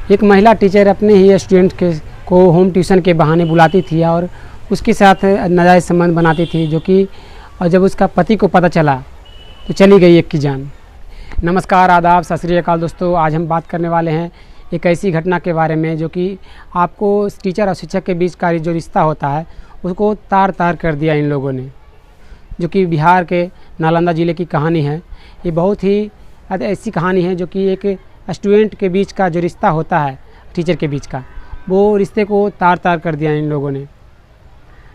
एक महिला टीचर अपने ही स्टूडेंट को होम ट्यूशन के बहाने बुलाती थी और उसके साथ नाजायज़ संबंध बनाती थी, जो कि और जब उसका पति को पता चला तो चली गई एक की जान। नमस्कार, आदाब, सत श्री अकाल दोस्तों। आज हम बात करने वाले हैं एक ऐसी घटना के बारे में जो कि आपको टीचर और शिक्षक के बीच का जो रिश्ता होता है उसको तार तार कर दिया इन लोगों ने, जो कि बिहार के नालंदा ज़िले की कहानी है। ये बहुत ही ऐसी कहानी है जो कि एक स्टूडेंट के बीच का जो रिश्ता होता है टीचर के बीच का, वो रिश्ते को तार तार कर दिया इन लोगों ने।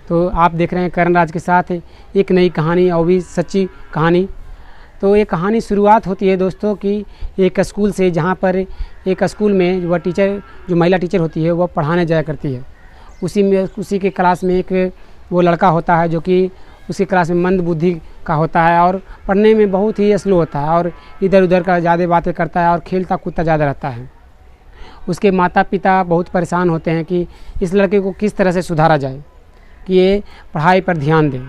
तो आप देख रहे हैं करण राज के साथ एक नई कहानी, और भी सच्ची कहानी। तो ये कहानी शुरुआत होती है दोस्तों कि एक स्कूल से, जहाँ पर एक स्कूल में वह टीचर, जो महिला टीचर होती है, वह पढ़ाने जाया करती है। उसी के क्लास में एक वो लड़का होता है जो कि उसकी क्लास में मंद बुद्धि का होता है और पढ़ने में बहुत ही स्लो होता है और इधर उधर का ज़्यादा बातें करता है और खेलता कूदता ज़्यादा रहता है। उसके माता पिता बहुत परेशान होते हैं कि इस लड़के को किस तरह से सुधारा जाए कि ये पढ़ाई पर ध्यान दे।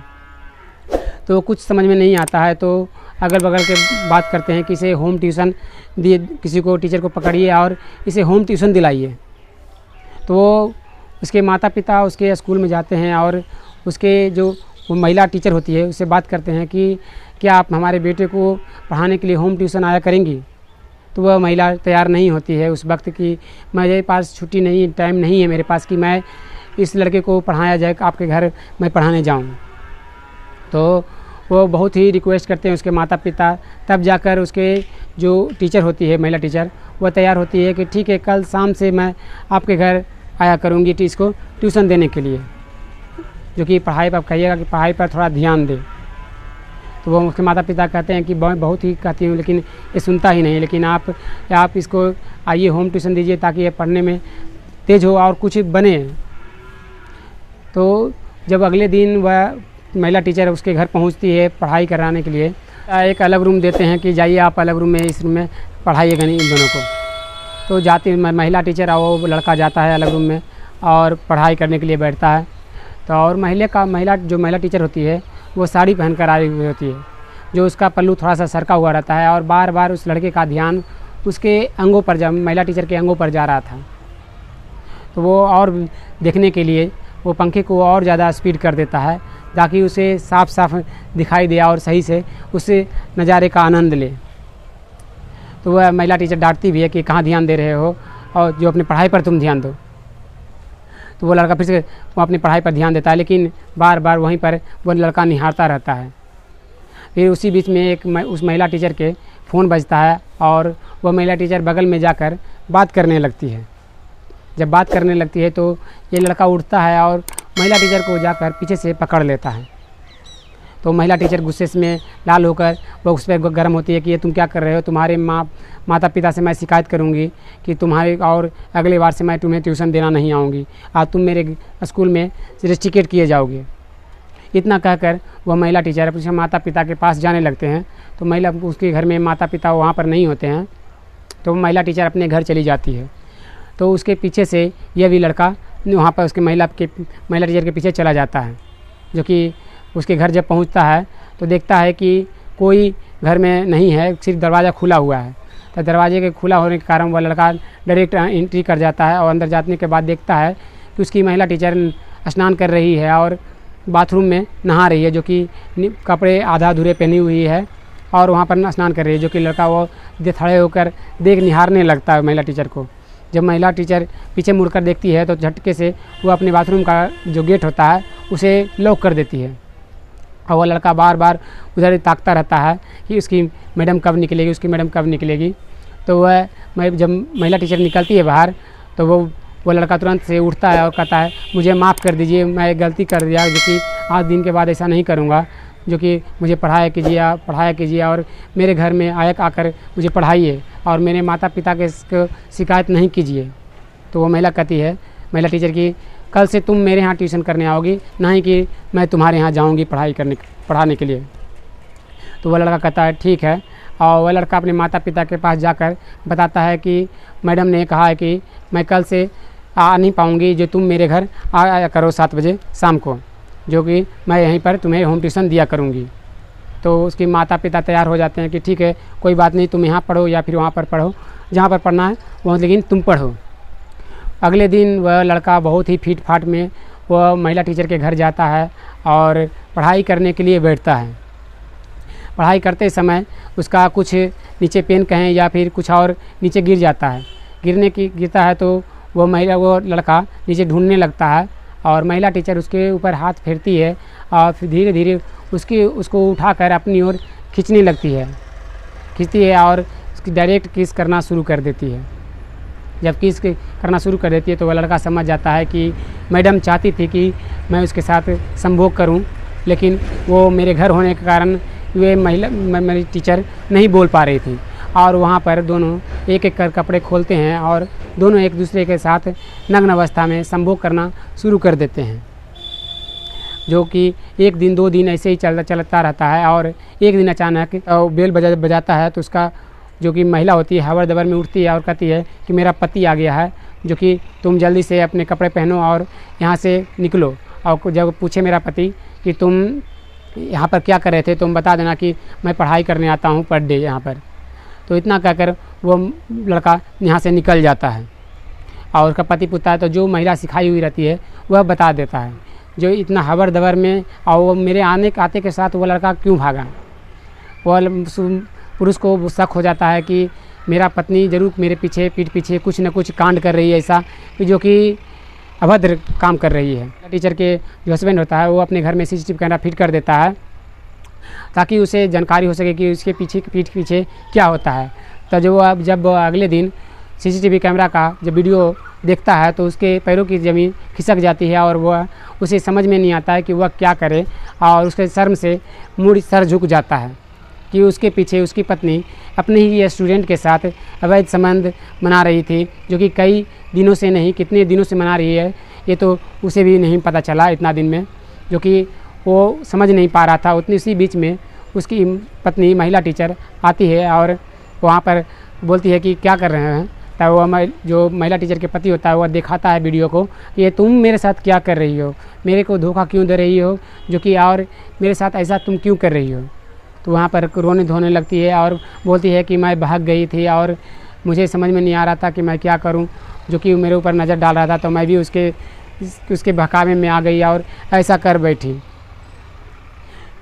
तो कुछ समझ में नहीं आता है, तो अगल बगल के बात करते हैं कि इसे होम ट्यूशन दिए, किसी को टीचर को पकड़िए और इसे होम ट्यूशन दिलाइए। तो वो उसके माता पिता उसके स्कूल में जाते हैं और उसके जो वो महिला टीचर होती है उससे बात करते हैं कि क्या आप हमारे बेटे को पढ़ाने के लिए होम ट्यूशन आया करेंगी। तो वह महिला तैयार नहीं होती है उस वक्त कि मेरे पास छुट्टी नहीं, टाइम नहीं है मेरे पास कि मैं इस लड़के को पढ़ाया जाए, आपके घर मैं पढ़ाने जाऊं। तो वो बहुत ही रिक्वेस्ट करते हैं उसके माता पिता, तब जाकर उसके जो टीचर होती है, महिला टीचर, वह तैयार होती है कि ठीक है, कल शाम से मैं आपके घर आया करूँगी इसको ट्यूशन देने के लिए, जो कि पढ़ाई पर कहिएगा कि पढ़ाई पर थोड़ा ध्यान दे। तो वो उसके माता पिता कहते हैं कि मैं बहुत ही कहती हूँ लेकिन ये सुनता ही नहीं, लेकिन आप इसको आइए होम ट्यूशन दीजिए ताकि ये पढ़ने में तेज़ हो और कुछ बने। तो जब अगले दिन वह महिला टीचर उसके घर पहुंचती है पढ़ाई कराने के लिए, एक अलग रूम देते हैं कि जाइए आप अलग रूम में, इस रूम में पढ़ाइएगा नहीं इन दोनों को। तो जाती महिला टीचर और वो लड़का जाता है अलग रूम में और पढ़ाई करने के लिए बैठता है। तो और महिला टीचर होती है वो साड़ी पहन कर आई हुई होती है, जो उसका पल्लू थोड़ा सा सरका हुआ रहता है और बार बार उस लड़के का ध्यान उसके अंगों पर महिला टीचर के अंगों पर जा रहा था। तो वो और देखने के लिए वो पंखे को और ज़्यादा स्पीड कर देता है ताकि उसे साफ साफ दिखाई दे और सही से उस नज़ारे का आनंद ले। तो वह महिला टीचर डांटती भी है कि कहाँ ध्यान दे रहे हो, और जो अपनी पढ़ाई पर तुम ध्यान दो। तो वो लड़का फिर से वो अपनी पढ़ाई पर ध्यान देता है, लेकिन बार बार वहीं पर वो लड़का निहारता रहता है। फिर उसी बीच में उस महिला टीचर के फ़ोन बजता है और वह महिला टीचर बगल में जाकर बात करने लगती है। जब बात करने लगती है तो ये लड़का उठता है और महिला टीचर को जाकर पीछे से पकड़ लेता है। तो महिला टीचर गुस्से में लाल होकर वो उस पर गर्म होती है कि ये तुम क्या कर रहे हो, तुम्हारे माता पिता से मैं शिकायत करूंगी कि तुम्हारे, और अगले बार से मैं तुम्हें ट्यूशन देना नहीं आऊँगी, आज तुम मेरे स्कूल में रजिस्ट्रेट किए जाओगे। इतना कहकर वह महिला टीचर अपने माता पिता के पास जाने लगते हैं। तो उसके घर में माता पिता वहाँ पर नहीं होते हैं, तो महिला टीचर अपने घर चली जाती है। तो उसके पीछे से यह भी लड़का वहाँ पर उसके महिला टीचर के पीछे चला जाता है, जो कि उसके घर जब पहुँचता है तो देखता है कि कोई घर में नहीं है, सिर्फ दरवाज़ा खुला हुआ है। तो दरवाजे के खुला होने के कारण वह लड़का डायरेक्ट एंट्री कर जाता है और अंदर जाने के बाद देखता है कि उसकी महिला टीचर स्नान कर रही है और बाथरूम में नहा रही है, जो कि कपड़े आधा अधूरे पहनी हुई है और वहाँ पर स्नान कर रही है। जो कि लड़का वो खड़े होकर निहारने लगता है महिला टीचर को। जब महिला टीचर पीछे मुड़कर देखती है तो झटके से वो अपने बाथरूम का जो गेट होता है उसे लॉक कर देती है, और वह लड़का बार बार उधर ताकता रहता है कि उसकी मैडम कब निकलेगी। तो वह जब महिला टीचर निकलती है बाहर, तो वो लड़का तुरंत से उठता है और कहता है मुझे माफ़ कर दीजिए, मैं गलती कर दिया, जो कि आज दिन के बाद ऐसा नहीं करूँगा, जो कि मुझे पढ़ाया कीजिए और मेरे घर में आकर मुझे पढ़ाइए और मेरे माता पिता के शिकायत नहीं कीजिए। तो वो महिला कहती है, महिला टीचर की, कल से तुम मेरे यहाँ ट्यूशन करने आओगी, ना ही कि मैं तुम्हारे यहाँ जाऊँगी पढ़ाने के लिए। तो वह लड़का कहता है ठीक है, और वह लड़का अपने माता पिता के पास जाकर बताता है कि मैडम ने कहा है कि मैं कल से आ नहीं पाऊँगी, जो तुम मेरे घर आया करो 7 बजे शाम को, जो कि मैं यहीं पर तुम्हें होम ट्यूशन दिया करूँगी। तो उसके माता पिता तैयार हो जाते हैं कि ठीक है, कोई बात नहीं, तुम यहाँ पढ़ो या फिर वहाँ पर पढ़ो, जहाँ पर पढ़ना है वहाँ, लेकिन तुम पढ़ो। अगले दिन वह लड़का बहुत ही फीट फाट में वह महिला टीचर के घर जाता है और पढ़ाई करने के लिए बैठता है। पढ़ाई करते समय उसका कुछ नीचे पेन कहें या फिर कुछ और नीचे गिर जाता है। गिरता है तो वो लड़का नीचे ढूंढने लगता है और महिला टीचर उसके ऊपर हाथ फेरती है और फिर धीरे धीरे उसको उठाकर अपनी ओर खींचती है और उसकी डायरेक्ट किस करना शुरू कर देती है। जब किस करना शुरू कर देती है तो वह लड़का समझ जाता है कि मैडम चाहती थी कि मैं उसके साथ संभोग करूं, लेकिन वो मेरे घर होने के कारण वे मेरी टीचर नहीं बोल पा रही थी। और वहाँ पर दोनों एक एक कर कपड़े खोलते हैं और दोनों एक दूसरे के साथ नग्न अवस्था में संभोग करना शुरू कर देते हैं, जो कि 1 दिन 2 दिन ऐसे ही चलता रहता है। और एक दिन अचानक बेल बजाता है तो उसका जो कि महिला होती है हवर दबर में उठती है और कहती है कि मेरा पति आ गया है, जो कि तुम जल्दी से अपने कपड़े पहनो और यहाँ से निकलो। और जब पूछे मेरा पति कि तुम यहाँ पर क्या कर रहे थे, तुम बता देना कि मैं पढ़ाई करने आता हूँ पर डे यहाँ पर। तो इतना कहकर वो लड़का यहाँ से निकल जाता है और उसका पति पूछता है तो जो महिला सिखाई हुई रहती है वह बता देता है, जो इतना हवर दबर में और वो मेरे आते के साथ वो लड़का क्यों भागा। वह पुरुष को शक हो जाता है कि मेरा पत्नी ज़रूर मेरे पीठ पीछे कुछ न कुछ कांड कर रही है, ऐसा जो कि अभद्र काम कर रही है। टीचर के जो हस्बैंड होता है वो अपने घर में CCTV कैमरा फिट कर देता है ताकि उसे जानकारी हो सके कि उसके पीठ पीछे क्या होता है। तो जब अगले दिन CCTV कैमरा का जब वीडियो देखता है तो उसके पैरों की ज़मीन खिसक जाती है और वह उसे समझ में नहीं आता है कि वह क्या करे और उसके शर्म से सर झुक जाता है कि उसके पीछे उसकी पत्नी अपने ही स्टूडेंट के साथ अवैध संबंध बना रही थी, जो कि कई दिनों से नहीं कितने दिनों से मना रही है, ये तो उसे भी नहीं पता चला इतना दिन में, जो कि वो समझ नहीं पा रहा था। उसी बीच में उसकी पत्नी महिला टीचर आती है और वहाँ पर बोलती है कि क्या कर रहे हैं। तब वह जो महिला टीचर के पति होता है वह दिखाता है वीडियो को कि ये तुम मेरे साथ क्या कर रही हो, मेरे को धोखा क्यों दे रही हो, जो कि और मेरे साथ ऐसा तुम क्यों कर रही हो। तो वहाँ पर रोने धोने लगती है और बोलती है कि मैं भाग गई थी और मुझे समझ में नहीं आ रहा था कि मैं क्या करूं, जो कि मेरे ऊपर नज़र डाल रहा था तो मैं भी उसके बहकावे में आ गई और ऐसा कर बैठी।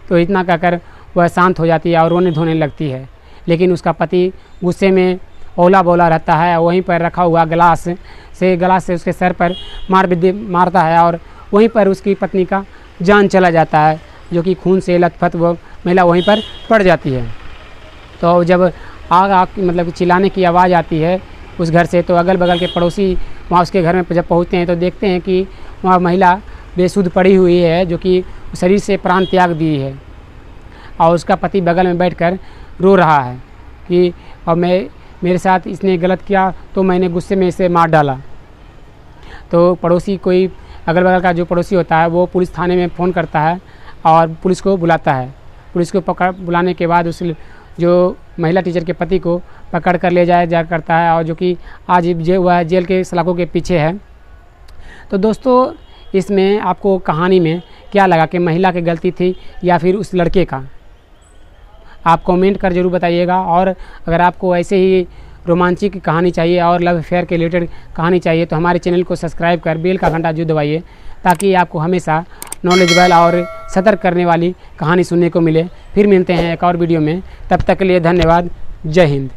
तो इतना कहकर वह शांत हो जाती है और रोने धोने लगती है, लेकिन उसका पति गुस्से में ओला बोला रहता है। वहीं पर रखा हुआ गलास से उसके सर पर मारता है और वहीं पर उसकी पत्नी का जान चला जाता है, जो कि खून से लथपथ वो महिला वहीं पर पड़ जाती है। तो जब आग मतलब चिल्लाने की आवाज़ आती है उस घर से, तो अगल बगल के पड़ोसी वहाँ उसके घर में जब पहुँचते हैं तो देखते हैं कि वहाँ महिला बेसुध पड़ी हुई है, जो कि शरीर से प्राण त्याग दी है और उसका पति बगल में बैठकर रो रहा है कि और मेरे साथ इसने गलत किया तो मैंने गुस्से में इसे मार डाला। तो पड़ोसी कोई अगल बगल का जो पड़ोसी होता है वो पुलिस थाने में फ़ोन करता है और पुलिस को बुलाता है। पुलिस को बुलाने के बाद उस जो महिला टीचर के पति को पकड़ कर ले जाया करता है और जो कि आज वह जेल के सलाखों के पीछे है। तो दोस्तों इसमें आपको कहानी में क्या लगा कि महिला की गलती थी या फिर उस लड़के का, आप कमेंट कर ज़रूर बताइएगा। और अगर आपको ऐसे ही रोमांचिक कहानी चाहिए और लव अफेयर के रिलेटेड कहानी चाहिए तो हमारे चैनल को सब्सक्राइब कर बेल का घंटा जरूर दबाइए, ताकि आपको हमेशा नॉलेजेबल और सतर्क करने वाली कहानी सुनने को मिले। फिर मिलते हैं एक और वीडियो में, तब तक के लिए धन्यवाद। जय हिंद।